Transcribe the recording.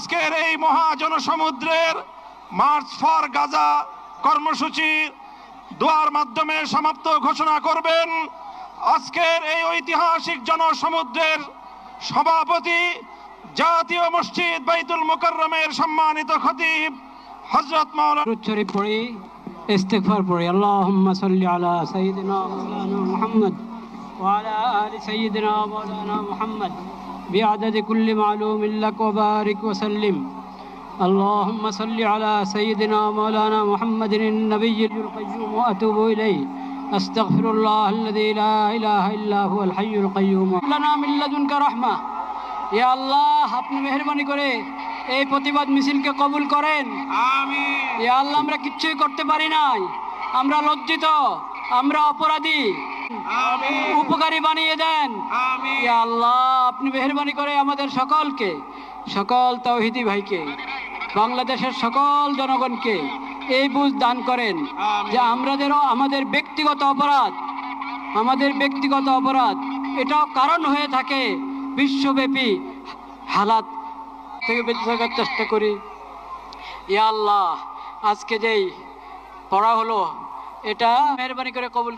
আজকের এই মহাজনসমুদ্রের March for Gaza কর্মসূচি দোয়ার মাধ্যমে সমাপ্ত ঘোষণা করবেন আজকের এই ঐতিহাসিক জনসমুদ্রের সভাপতি, জাতীয় মসজিদ বাইতুল মুকাররমের সম্মানিত খতিব হযরত মাওলানা শরীফ পড়ি, ইস্তিগফার পড়ি। আল্লাহুম্মা সাল্লি আলা সাইয়্যিদিনা মাওলানা মুহাম্মদ ওয়া আলা আলি সাইয়্যিদিনা মাওলানা মুহাম্মদ বিআদাদি কুল্লি মালুমিন লাক ওয়া বারিক ওয়া সাল্লিম। اللهم صل على سيدنا مولانا محمد النبي القيوم وأتوب إليه أستغفر الله الذي لا إله إلا هو الحي القيوم لنا من لدنك رحمة يا الله আপনি মেহেরবানি করে এই প্রতিবাদ মিছিলকে কবুল করেন। আমিন। ইয়া আল্লাহ, আমরা কিচ্ছুই করতে পারি নাই, আমরা লজ্জিত, আমরা অপরাধী, আমিন। উপকারী বানিয়ে দেন। আমিন। ইয়া আল্লাহ, আপনি মেহেরবানি করে আমাদের সকলকে, সকল তাওহীদি ভাইকে, বাংলাদেশের সকল জনগণকে এই বুঝ দান করেন যে আমাদের ব্যক্তিগত অপরাধ এটাও কারণ হয়ে থাকে বিশ্বব্যাপী হালাত থেকে বেঁচে থাকার চেষ্টা করি। ইয়া আল্লাহ, আজকে যেই পড়া হলো এটা মেহেরবানি করে কবুল